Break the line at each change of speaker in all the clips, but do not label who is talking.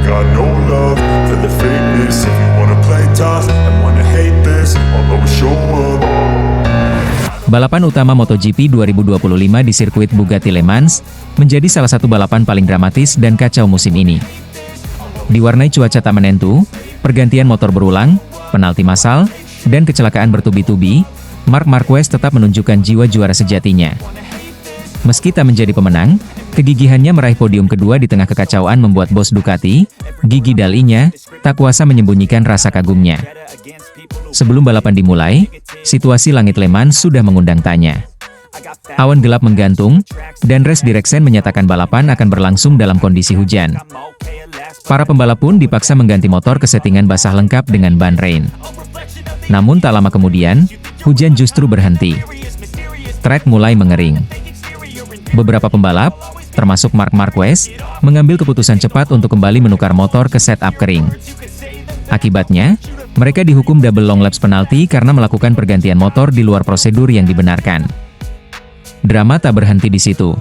got no love for the fakeness. If you wanna play tough and wanna hate this, I'll always show up.
Balapan utama MotoGP 2025 di sirkuit Bugatti Le Mans menjadi salah satu balapan paling dramatis dan kacau musim ini. Diwarnai cuaca tak menentu, pergantian motor berulang, penalti massal, dan kecelakaan bertubi-tubi, Marc Marquez tetap menunjukkan jiwa juara sejatinya. Meski tak menjadi pemenang, kegigihannya meraih podium kedua di tengah kekacauan membuat bos Ducati, Gigi Dall'Igna, tak kuasa menyembunyikan rasa kagumnya. Sebelum balapan dimulai, situasi langit Le Mans sudah mengundang tanya. Awan gelap menggantung, dan race direction menyatakan balapan akan berlangsung dalam kondisi hujan. Para pembalap pun dipaksa mengganti motor ke settingan basah lengkap dengan ban rain. Namun tak lama kemudian, hujan justru berhenti. Trek mulai mengering. Beberapa pembalap, termasuk Marc Marquez, mengambil keputusan cepat untuk kembali menukar motor ke setup kering. Akibatnya, mereka dihukum double long laps penalti karena melakukan pergantian motor di luar prosedur yang dibenarkan. Drama tak berhenti di situ.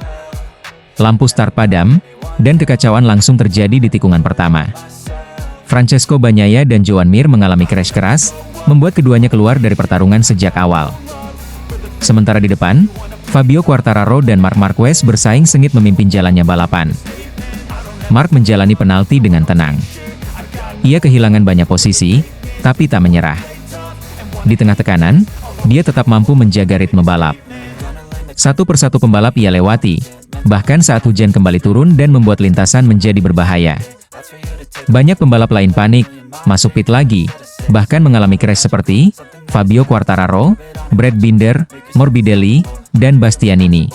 Lampu start padam, dan kekacauan langsung terjadi di tikungan pertama. Francesco Bagnaia dan Joan Mir mengalami crash keras, membuat keduanya keluar dari pertarungan sejak awal. Sementara di depan, Fabio Quartararo dan Marc Marquez bersaing sengit memimpin jalannya balapan. Marc menjalani penalti dengan tenang. Ia kehilangan banyak posisi, tapi tak menyerah. Di tengah tekanan, dia tetap mampu menjaga ritme balap. Satu persatu pembalap ia lewati, bahkan saat hujan kembali turun dan membuat lintasan menjadi berbahaya. Banyak pembalap lain panik, masuk pit lagi, bahkan mengalami crash seperti Fabio Quartararo, Brad Binder, Morbidelli, dan Bastianini.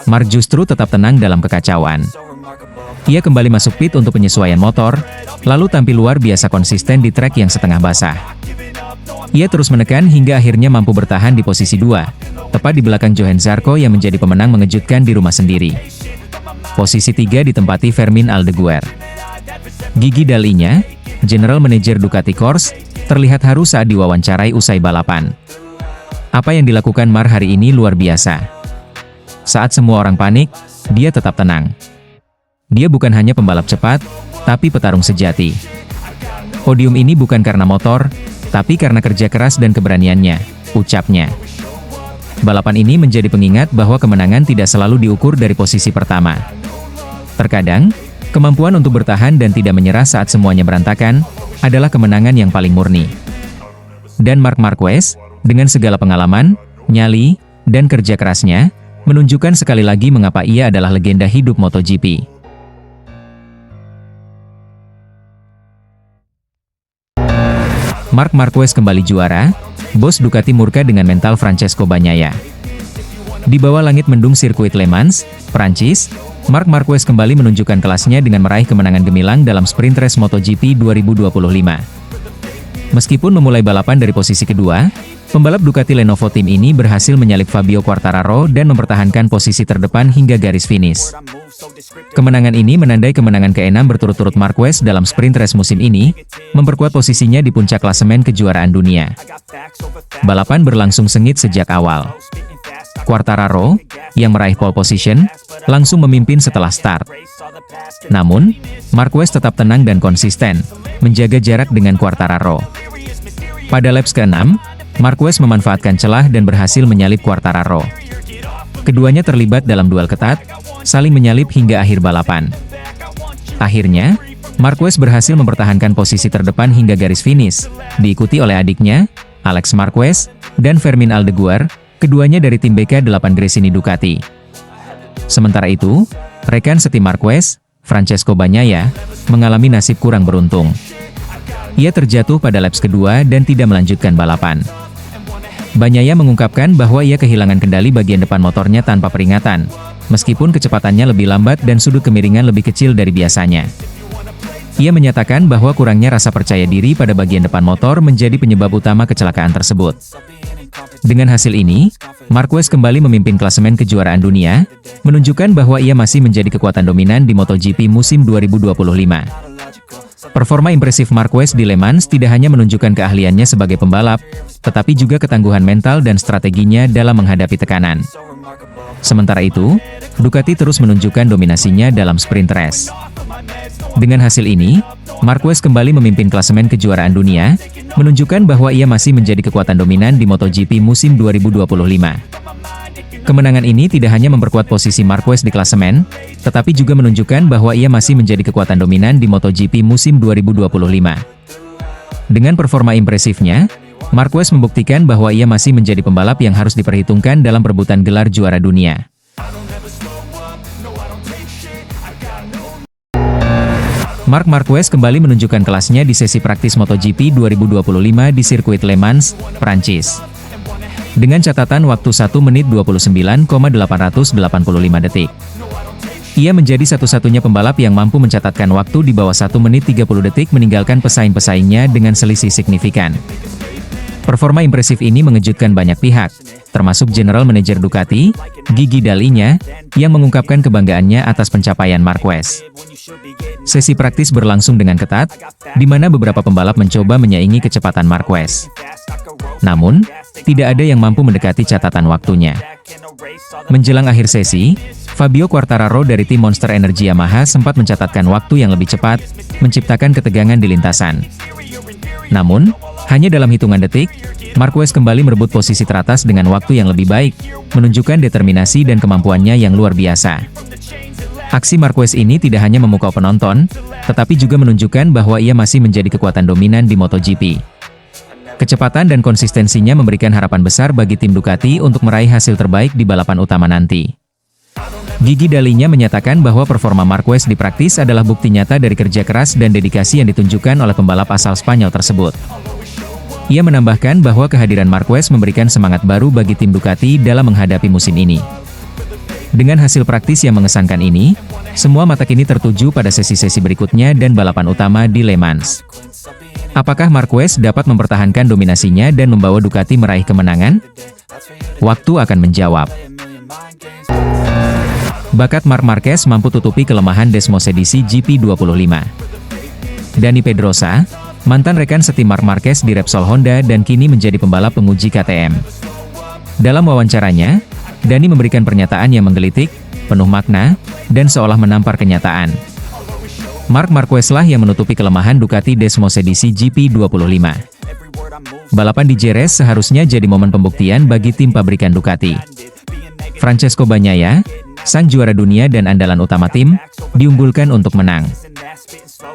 Marc justru tetap tenang dalam kekacauan. Ia kembali masuk pit untuk penyesuaian motor, lalu tampil luar biasa konsisten di trek yang setengah basah. Ia terus menekan hingga akhirnya mampu bertahan di posisi 2, tepat di belakang Johann Zarco yang menjadi pemenang mengejutkan di rumah sendiri. Posisi 3 ditempati Fermin Aldeguer. Gigi Dall'Igna, General Manager Ducati Corse, terlihat haru saat diwawancarai usai balapan. Apa yang dilakukan Marc hari ini luar biasa. Saat semua orang panik, dia tetap tenang. Dia bukan hanya pembalap cepat, tapi petarung sejati. Podium ini bukan karena motor, tapi karena kerja keras dan keberaniannya, ucapnya. Balapan ini menjadi pengingat bahwa kemenangan tidak selalu diukur dari posisi pertama. Terkadang, kemampuan untuk bertahan dan tidak menyerah saat semuanya berantakan, adalah kemenangan yang paling murni. Dan Marc Marquez, dengan segala pengalaman, nyali, dan kerja kerasnya, menunjukkan sekali lagi mengapa ia adalah legenda hidup MotoGP. Marc Marquez kembali juara, bos Ducati murka dengan mental Francesco Bagnaia. Di bawah langit mendung sirkuit Le Mans, Prancis, Marc Marquez kembali menunjukkan kelasnya dengan meraih kemenangan gemilang dalam sprint race MotoGP 2025. Meskipun memulai balapan dari posisi kedua, pembalap Ducati Lenovo Team ini berhasil menyalip Fabio Quartararo dan mempertahankan posisi terdepan hingga garis finish. Kemenangan ini menandai kemenangan ke-6 berturut-turut Marquez dalam sprint race musim ini, memperkuat posisinya di puncak klasemen kejuaraan dunia. Balapan berlangsung sengit sejak awal. Quartararo, yang meraih pole position, langsung memimpin setelah start. Namun, Marquez tetap tenang dan konsisten, menjaga jarak dengan Quartararo. Pada laps ke-6, Marquez memanfaatkan celah dan berhasil menyalip Quartararo. Keduanya terlibat dalam duel ketat, saling menyalip hingga akhir balapan. Akhirnya, Marquez berhasil mempertahankan posisi terdepan hingga garis finish, diikuti oleh adiknya, Alex Marquez, dan Fermin Aldeguer, keduanya dari tim BK8 Gresini Ducati. Sementara itu, rekan setim Marquez, Francesco Bagnaia, mengalami nasib kurang beruntung. Ia terjatuh pada laps kedua dan tidak melanjutkan balapan. Bagnaia mengungkapkan bahwa ia kehilangan kendali bagian depan motornya tanpa peringatan, meskipun kecepatannya lebih lambat dan sudut kemiringan lebih kecil dari biasanya. Ia menyatakan bahwa kurangnya rasa percaya diri pada bagian depan motor menjadi penyebab utama kecelakaan tersebut. Dengan hasil ini, Marquez kembali memimpin klasemen kejuaraan dunia, menunjukkan bahwa ia masih menjadi kekuatan dominan di MotoGP musim 2025. Performa impresif Marquez di Le Mans tidak hanya menunjukkan keahliannya sebagai pembalap, tetapi juga ketangguhan mental dan strateginya dalam menghadapi tekanan. Sementara itu, Ducati terus menunjukkan dominasinya dalam sprint race. Dengan hasil ini, Marquez kembali memimpin klasemen kejuaraan dunia, menunjukkan bahwa ia masih menjadi kekuatan dominan di MotoGP musim 2025. Kemenangan ini tidak hanya memperkuat posisi Marquez di klasemen, tetapi juga menunjukkan bahwa ia masih menjadi kekuatan dominan di MotoGP musim 2025. Dengan performa impresifnya, Marquez membuktikan bahwa ia masih menjadi pembalap yang harus diperhitungkan dalam perebutan gelar juara dunia. Marc Marquez kembali menunjukkan kelasnya di sesi praktis MotoGP 2025 di sirkuit Le Mans, Prancis. Dengan catatan waktu 1 menit 29,885 detik. Ia menjadi satu-satunya pembalap yang mampu mencatatkan waktu di bawah 1 menit 30 detik meninggalkan pesaing-pesaingnya dengan selisih signifikan. Performa impresif ini mengejutkan banyak pihak, termasuk General Manager Ducati, Gigi Dall'Igna, yang mengungkapkan kebanggaannya atas pencapaian Marquez. Sesi praktis berlangsung dengan ketat, di mana beberapa pembalap mencoba menyaingi kecepatan Marquez. Namun, tidak ada yang mampu mendekati catatan waktunya. Menjelang akhir sesi, Fabio Quartararo dari tim Monster Energy Yamaha sempat mencatatkan waktu yang lebih cepat, menciptakan ketegangan di lintasan. Namun, hanya dalam hitungan detik, Marquez kembali merebut posisi teratas dengan waktu yang lebih baik, menunjukkan determinasi dan kemampuannya yang luar biasa. Aksi Marquez ini tidak hanya memukau penonton, tetapi juga menunjukkan bahwa ia masih menjadi kekuatan dominan di MotoGP. Kecepatan dan konsistensinya memberikan harapan besar bagi tim Ducati untuk meraih hasil terbaik di balapan utama nanti. Gigi Dall'Igna menyatakan bahwa performa Marquez di praktis adalah bukti nyata dari kerja keras dan dedikasi yang ditunjukkan oleh pembalap asal Spanyol tersebut. Ia menambahkan bahwa kehadiran Marquez memberikan semangat baru bagi tim Ducati dalam menghadapi musim ini. Dengan hasil praktis yang mengesankan ini, semua mata kini tertuju pada sesi-sesi berikutnya dan balapan utama di Le Mans. Apakah Marquez dapat mempertahankan dominasinya dan membawa Ducati meraih kemenangan? Waktu akan menjawab. Bakat Marc Marquez mampu tutupi kelemahan Desmosedici GP25. Dani Pedrosa, mantan rekan setim Marc Marquez di Repsol Honda dan kini menjadi pembalap penguji KTM. Dalam wawancaranya, Dani memberikan pernyataan yang menggelitik, penuh makna, dan seolah menampar kenyataan. Marc Marquez lah yang menutupi kelemahan Ducati Desmosedici GP25. Balapan di Jerez seharusnya jadi momen pembuktian bagi tim pabrikan Ducati. Francesco Bagnaia, sang juara dunia dan andalan utama tim, diunggulkan untuk menang.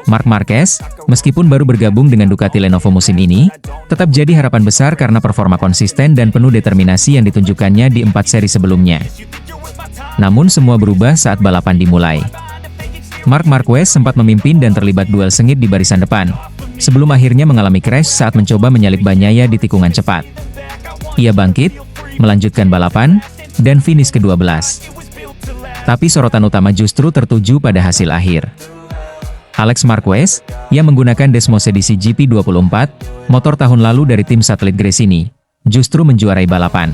Marc Marquez, meskipun baru bergabung dengan Ducati Lenovo musim ini, tetap jadi harapan besar karena performa konsisten dan penuh determinasi yang ditunjukkannya di 4 seri sebelumnya. Namun semua berubah saat balapan dimulai. Marc Marquez sempat memimpin dan terlibat duel sengit di barisan depan, sebelum akhirnya mengalami crash saat mencoba menyalip Bagnaia di tikungan cepat. Ia bangkit, melanjutkan balapan, dan finish ke-12. Tapi sorotan utama justru tertuju pada hasil akhir. Alex Marquez, yang menggunakan Desmosedici GP24, motor tahun lalu dari tim satelit Gresini, justru menjuarai balapan.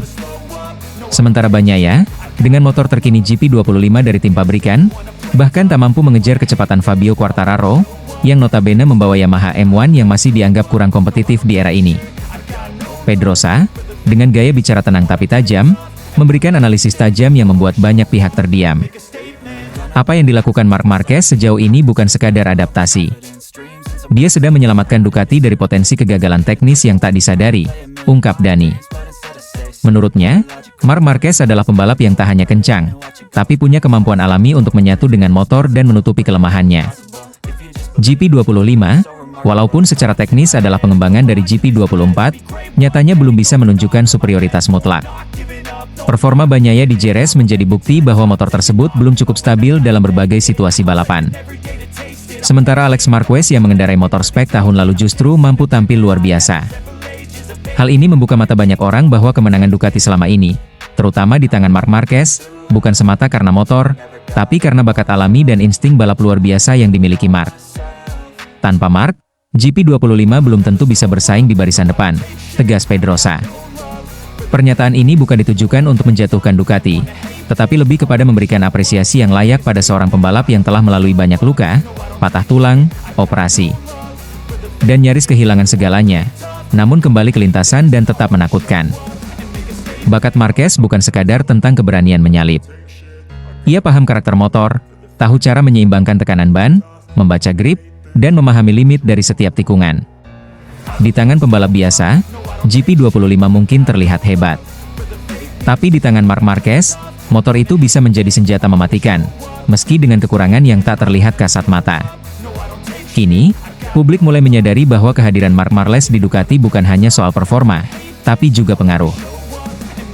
Sementara Bagnaia, dengan motor terkini GP25 dari tim pabrikan, bahkan tak mampu mengejar kecepatan Fabio Quartararo, yang notabene membawa Yamaha M1 yang masih dianggap kurang kompetitif di era ini. Pedrosa, dengan gaya bicara tenang tapi tajam, memberikan analisis tajam yang membuat banyak pihak terdiam. Apa yang dilakukan Marc Marquez sejauh ini bukan sekadar adaptasi. Dia sedang menyelamatkan Ducati dari potensi kegagalan teknis yang tak disadari, ungkap Dani. Menurutnya, Marc Marquez adalah pembalap yang tak hanya kencang, tapi punya kemampuan alami untuk menyatu dengan motor dan menutupi kelemahannya. GP25, walaupun secara teknis adalah pengembangan dari GP24, nyatanya belum bisa menunjukkan superioritas mutlak. Performa Bagnaia di Jerez menjadi bukti bahwa motor tersebut belum cukup stabil dalam berbagai situasi balapan. Sementara Alex Marquez yang mengendarai motor spek tahun lalu justru mampu tampil luar biasa. Hal ini membuka mata banyak orang bahwa kemenangan Ducati selama ini, terutama di tangan Marc Marquez, bukan semata karena motor, tapi karena bakat alami dan insting balap luar biasa yang dimiliki Marc. Tanpa Marc, GP25 belum tentu bisa bersaing di barisan depan, tegas Pedrosa. Pernyataan ini bukan ditujukan untuk menjatuhkan Ducati, tetapi lebih kepada memberikan apresiasi yang layak pada seorang pembalap yang telah melalui banyak luka, patah tulang, operasi, dan nyaris kehilangan segalanya, namun kembali ke lintasan dan tetap menakutkan. Bakat Marquez bukan sekadar tentang keberanian menyalip. Ia paham karakter motor, tahu cara menyeimbangkan tekanan ban, membaca grip, dan memahami limit dari setiap tikungan. Di tangan pembalap biasa, GP25 mungkin terlihat hebat. Tapi di tangan Marc Marquez, motor itu bisa menjadi senjata mematikan, meski dengan kekurangan yang tak terlihat kasat mata. Kini, publik mulai menyadari bahwa kehadiran Marc Marquez di Ducati bukan hanya soal performa, tapi juga pengaruh.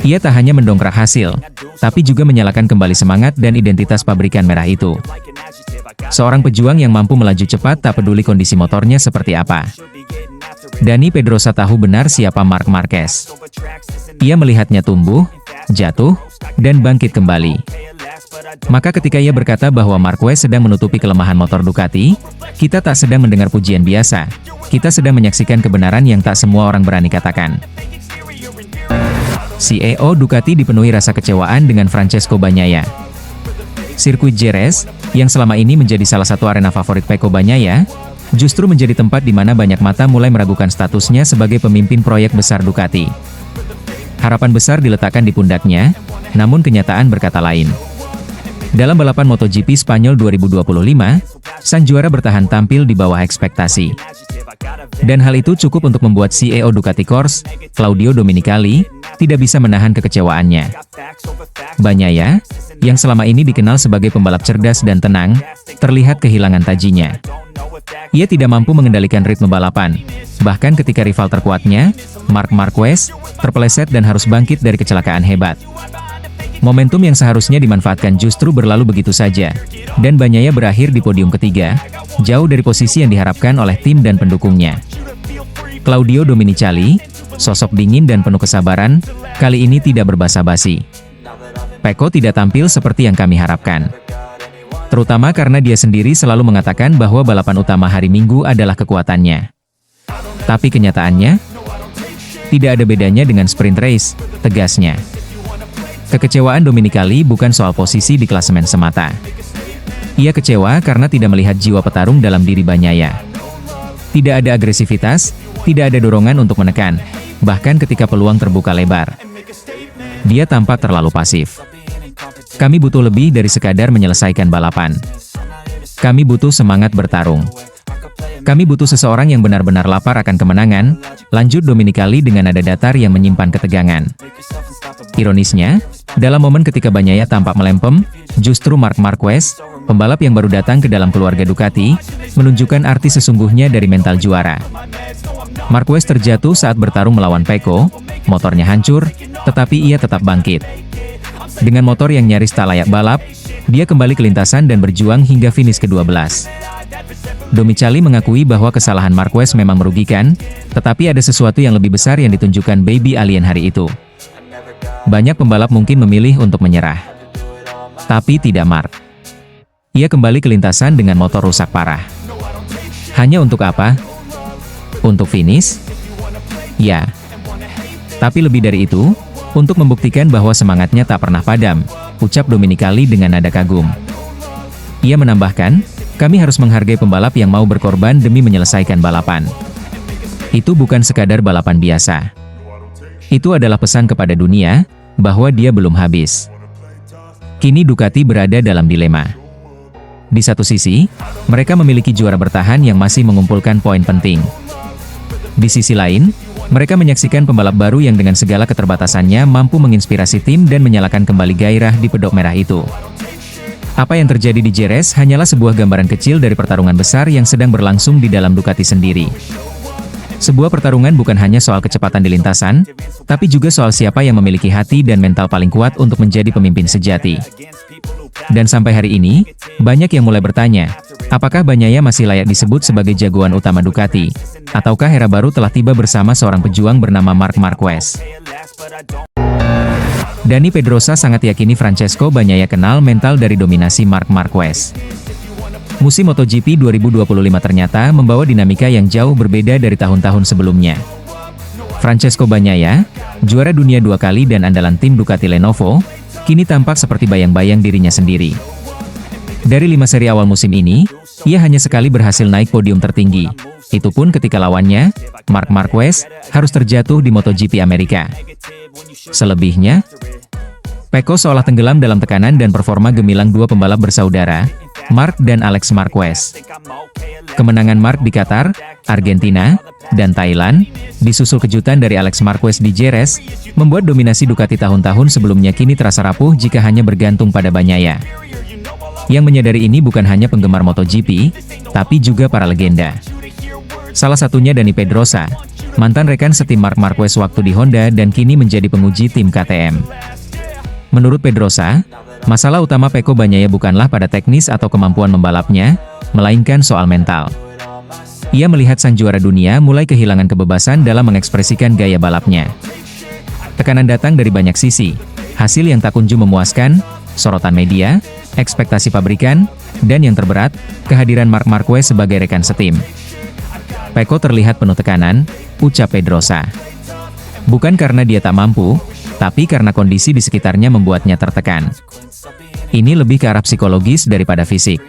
Ia tak hanya mendongkrak hasil, tapi juga menyalakan kembali semangat dan identitas pabrikan merah itu. Seorang pejuang yang mampu melaju cepat tak peduli kondisi motornya seperti apa. Dani Pedrosa tahu benar siapa Marc Marquez. Ia melihatnya tumbuh, jatuh, dan bangkit kembali. Maka ketika ia berkata bahwa Marquez sedang menutupi kelemahan motor Ducati, kita tak sedang mendengar pujian biasa, kita sedang menyaksikan kebenaran yang tak semua orang berani katakan. CEO Ducati dipenuhi rasa kecewaan dengan Francesco Bagnaia. Sirkuit Jerez, yang selama ini menjadi salah satu arena favorit Pecco Bagnaia, justru menjadi tempat di mana banyak mata mulai meragukan statusnya sebagai pemimpin proyek besar Ducati. Harapan besar diletakkan di pundaknya, namun kenyataan berkata lain. Dalam balapan MotoGP Spanyol 2025, sang juara bertahan tampil di bawah ekspektasi. Dan hal itu cukup untuk membuat CEO Ducati Corse, Claudio Domenicali, tidak bisa menahan kekecewaannya. Bagnaia, yang selama ini dikenal sebagai pembalap cerdas dan tenang, terlihat kehilangan tajinya. Ia tidak mampu mengendalikan ritme balapan, bahkan ketika rival terkuatnya, Marc Marquez, terpeleset dan harus bangkit dari kecelakaan hebat. Momentum yang seharusnya dimanfaatkan justru berlalu begitu saja, dan Bagnaia berakhir di podium ketiga, jauh dari posisi yang diharapkan oleh tim dan pendukungnya. Claudio Domenicali, sosok dingin dan penuh kesabaran, kali ini tidak berbasa-basi. Pecco tidak tampil seperti yang kami harapkan. Terutama karena dia sendiri selalu mengatakan bahwa balapan utama hari Minggu adalah kekuatannya. Tapi kenyataannya, tidak ada bedanya dengan sprint race, tegasnya. Kekecewaan Domenicali bukan soal posisi di klasemen semata. Ia kecewa karena tidak melihat jiwa petarung dalam diri Bagnaia. Tidak ada agresivitas, tidak ada dorongan untuk menekan, bahkan ketika peluang terbuka lebar. Dia tampak terlalu pasif. Kami butuh lebih dari sekadar menyelesaikan balapan. Kami butuh semangat bertarung. Kami butuh seseorang yang benar-benar lapar akan kemenangan, lanjut Domenicali dengan nada datar yang menyimpan ketegangan. Ironisnya, dalam momen ketika Bagnaia tampak melempem, justru Marc Marquez, pembalap yang baru datang ke dalam keluarga Ducati, menunjukkan arti sesungguhnya dari mental juara. Marquez terjatuh saat bertarung melawan Pecco, motornya hancur, tetapi ia tetap bangkit. Dengan motor yang nyaris tak layak balap, dia kembali ke lintasan dan berjuang hingga finish ke-12. Domenicali mengakui bahwa kesalahan Marquez memang merugikan, tetapi ada sesuatu yang lebih besar yang ditunjukkan baby alien hari itu. Banyak pembalap mungkin memilih untuk menyerah. Tapi tidak Marc. Ia kembali ke lintasan dengan motor rusak parah. Hanya untuk apa? Untuk finish? Ya. Tapi lebih dari itu, untuk membuktikan bahwa semangatnya tak pernah padam, ucap Domenicali dengan nada kagum. Ia menambahkan, kami harus menghargai pembalap yang mau berkorban demi menyelesaikan balapan. Itu bukan sekadar balapan biasa. Itu adalah pesan kepada dunia, bahwa dia belum habis. Kini Ducati berada dalam dilema. Di satu sisi, mereka memiliki juara bertahan yang masih mengumpulkan poin penting. Di sisi lain, mereka menyaksikan pembalap baru yang dengan segala keterbatasannya mampu menginspirasi tim dan menyalakan kembali gairah di pedok merah itu. Apa yang terjadi di Jerez hanyalah sebuah gambaran kecil dari pertarungan besar yang sedang berlangsung di dalam Ducati sendiri. Sebuah pertarungan bukan hanya soal kecepatan di lintasan, tapi juga soal siapa yang memiliki hati dan mental paling kuat untuk menjadi pemimpin sejati. Dan sampai hari ini, banyak yang mulai bertanya, apakah Bagnaia masih layak disebut sebagai jagoan utama Ducati? Ataukah era baru telah tiba bersama seorang pejuang bernama Marc Marquez? Dani Pedrosa sangat yakini Francesco Bagnaia kenal mental dari dominasi Marc Marquez. Musim MotoGP 2025 ternyata membawa dinamika yang jauh berbeda dari tahun-tahun sebelumnya. Francesco Bagnaia, juara dunia 2 kali dan andalan tim Ducati Lenovo, kini tampak seperti bayang-bayang dirinya sendiri. Dari 5 seri awal musim ini, ia hanya sekali berhasil naik podium tertinggi. Itu pun ketika lawannya, Marc Marquez, harus terjatuh di MotoGP Amerika. Selebihnya, Pecco seolah tenggelam dalam tekanan dan performa gemilang dua pembalap bersaudara, Marc dan Alex Marquez. Kemenangan Marc di Qatar, Argentina, dan Thailand, disusul kejutan dari Alex Marquez di Jerez, membuat dominasi Ducati tahun-tahun sebelumnya kini terasa rapuh jika hanya bergantung pada Bagnaia. Yang menyadari ini bukan hanya penggemar MotoGP, tapi juga para legenda. Salah satunya Dani Pedrosa, mantan rekan setim Marc Marquez waktu di Honda dan kini menjadi penguji tim KTM. Menurut Pedrosa, masalah utama Pecco Bagnaia bukanlah pada teknis atau kemampuan membalapnya, melainkan soal mental. Ia melihat sang juara dunia mulai kehilangan kebebasan dalam mengekspresikan gaya balapnya. Tekanan datang dari banyak sisi, hasil yang tak kunjung memuaskan, sorotan media, ekspektasi pabrikan, dan yang terberat, kehadiran Marc Marquez sebagai rekan setim. Pecco terlihat penuh tekanan, ucap Pedrosa. Bukan karena dia tak mampu, tapi karena kondisi di sekitarnya membuatnya tertekan. Ini lebih ke arah psikologis daripada fisik.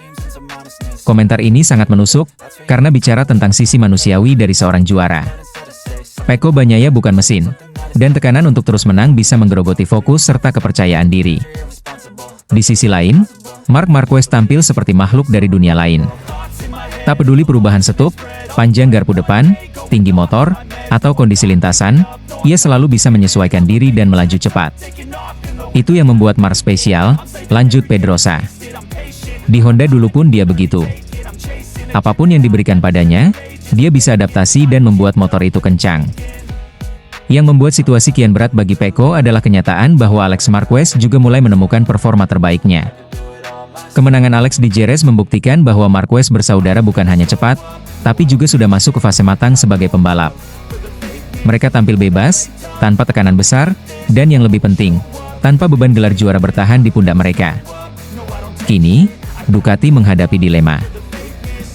Komentar ini sangat menusuk, karena bicara tentang sisi manusiawi dari seorang juara. Pecco Bagnaia bukan mesin, dan tekanan untuk terus menang bisa menggerogoti fokus serta kepercayaan diri. Di sisi lain, Marc Marquez tampil seperti makhluk dari dunia lain. Tak peduli perubahan setup, panjang garpu depan, tinggi motor, atau kondisi lintasan, ia selalu bisa menyesuaikan diri dan melaju cepat. Itu yang membuat Marc spesial, lanjut Pedrosa. Di Honda dulu pun dia begitu. Apapun yang diberikan padanya, dia bisa adaptasi dan membuat motor itu kencang. Yang membuat situasi kian berat bagi Pecco adalah kenyataan bahwa Alex Marquez juga mulai menemukan performa terbaiknya. Kemenangan Alex di Jerez membuktikan bahwa Marquez bersaudara bukan hanya cepat, tapi juga sudah masuk ke fase matang sebagai pembalap. Mereka tampil bebas, tanpa tekanan besar, dan yang lebih penting, tanpa beban gelar juara bertahan di pundak mereka. Kini, Ducati menghadapi dilema.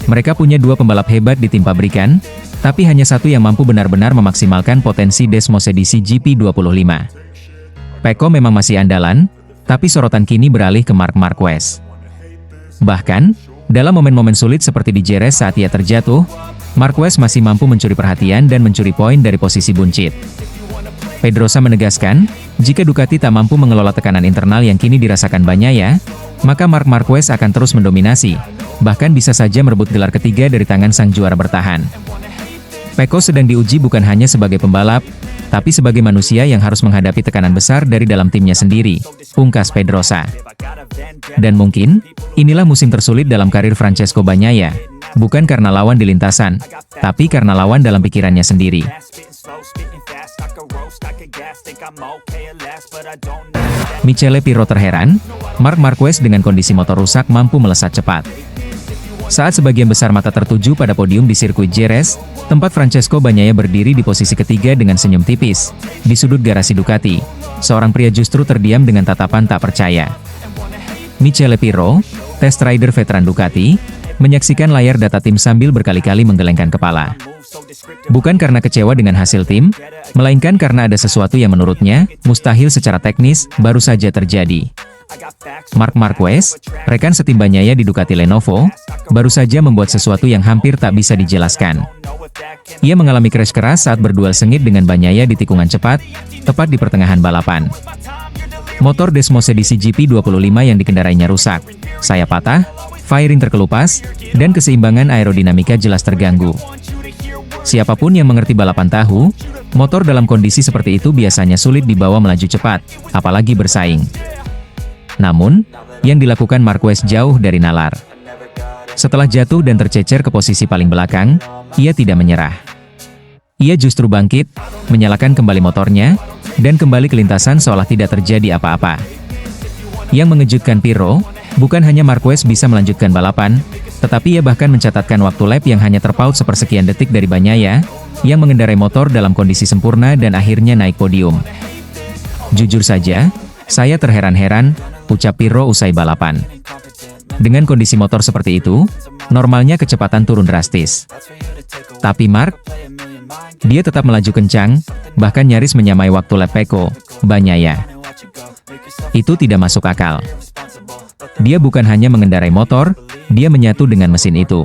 Mereka punya dua pembalap hebat di tim pabrikan, tapi hanya satu yang mampu benar-benar memaksimalkan potensi Desmosedici GP25. Pecco memang masih andalan, tapi sorotan kini beralih ke Marc Marquez. Bahkan, dalam momen-momen sulit seperti di Jerez saat ia terjatuh, Marquez masih mampu mencuri perhatian dan mencuri poin dari posisi buncit. Pedrosa menegaskan, jika Ducati tak mampu mengelola tekanan internal yang kini dirasakan Bagnaia, maka Marc Marquez akan terus mendominasi, bahkan bisa saja merebut gelar ketiga dari tangan sang juara bertahan. Pecco sedang diuji bukan hanya sebagai pembalap, tapi sebagai manusia yang harus menghadapi tekanan besar dari dalam timnya sendiri, pungkas Pedrosa. Dan mungkin, inilah musim tersulit dalam karir Francesco Bagnaia, bukan karena lawan di lintasan, tapi karena lawan dalam pikirannya sendiri. Michele Pirro terheran, Marc Marquez dengan kondisi motor rusak mampu melesat cepat. Saat sebagian besar mata tertuju pada podium di sirkuit Jerez, tempat Francesco Bagnaia berdiri di posisi ketiga dengan senyum tipis, di sudut garasi Ducati, seorang pria justru terdiam dengan tatapan tak percaya. Michele Pirro, test rider veteran Ducati, menyaksikan layar data tim sambil berkali-kali menggelengkan kepala. Bukan karena kecewa dengan hasil tim, melainkan karena ada sesuatu yang menurutnya mustahil secara teknis baru saja terjadi. Marc Marquez, rekan setim Bagnaia di Ducati Lenovo, baru saja membuat sesuatu yang hampir tak bisa dijelaskan. Ia mengalami crash keras saat berduel sengit dengan Bagnaia di tikungan cepat, tepat di pertengahan balapan. Motor Desmosedici GP25 yang dikendarainya rusak, sayap patah, fairing terkelupas, dan keseimbangan aerodinamika jelas terganggu. Siapapun yang mengerti balapan tahu, motor dalam kondisi seperti itu biasanya sulit dibawa melaju cepat, apalagi bersaing. Namun, yang dilakukan Marquez jauh dari nalar. Setelah jatuh dan tercecer ke posisi paling belakang, ia tidak menyerah. Ia justru bangkit, menyalakan kembali motornya, dan kembali ke lintasan seolah tidak terjadi apa-apa. Yang mengejutkan Pirro, bukan hanya Marquez bisa melanjutkan balapan, tetapi ia bahkan mencatatkan waktu lap yang hanya terpaut sepersekian detik dari Bagnaia, yang mengendarai motor dalam kondisi sempurna dan akhirnya naik podium. Jujur saja, saya terheran-heran, ucap Pirro usai balapan. Dengan kondisi motor seperti itu, normalnya kecepatan turun drastis. Tapi Marc, dia tetap melaju kencang, bahkan nyaris menyamai waktu lap Pecco Bagnaia. Itu tidak masuk akal. Dia bukan hanya mengendarai motor, dia menyatu dengan mesin itu.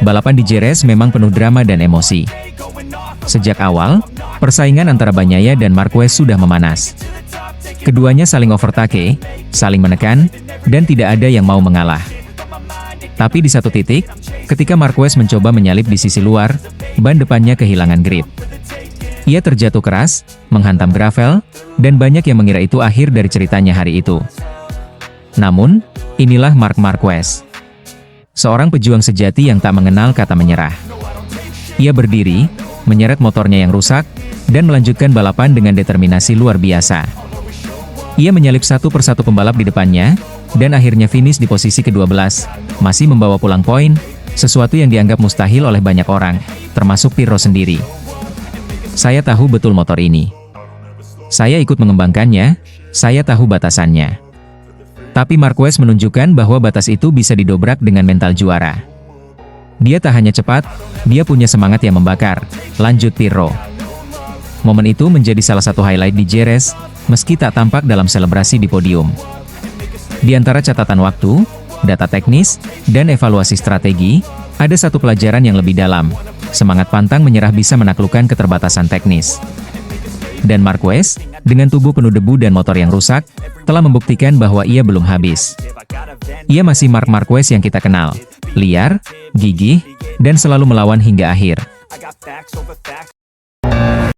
Balapan di Jerez memang penuh drama dan emosi. Sejak awal, persaingan antara Bagnaia dan Marquez sudah memanas. Keduanya saling overtake, saling menekan, dan tidak ada yang mau mengalah. Tapi di satu titik, ketika Marquez mencoba menyalip di sisi luar, ban depannya kehilangan grip. Ia terjatuh keras, menghantam gravel, dan banyak yang mengira itu akhir dari ceritanya hari itu. Namun, inilah Marc Marquez. Seorang pejuang sejati yang tak mengenal kata menyerah. Ia berdiri, menyeret motornya yang rusak, dan melanjutkan balapan dengan determinasi luar biasa. Ia menyalip satu persatu pembalap di depannya, dan akhirnya finish di posisi ke-12, masih membawa pulang poin, sesuatu yang dianggap mustahil oleh banyak orang, termasuk Pirro sendiri. Saya tahu betul motor ini. Saya ikut mengembangkannya, saya tahu batasannya. Tapi Marquez menunjukkan bahwa batas itu bisa didobrak dengan mental juara. Dia tak hanya cepat, dia punya semangat yang membakar, lanjut Pirro. Momen itu menjadi salah satu highlight di Jerez, meski tak tampak dalam selebrasi di podium. Di antara catatan waktu, data teknis, dan evaluasi strategi, ada satu pelajaran yang lebih dalam. Semangat pantang menyerah bisa menaklukkan keterbatasan teknis. Dan Marquez, dengan tubuh penuh debu dan motor yang rusak, telah membuktikan bahwa ia belum habis. Ia masih Marc Marquez yang kita kenal, liar, gigih, dan selalu melawan hingga akhir.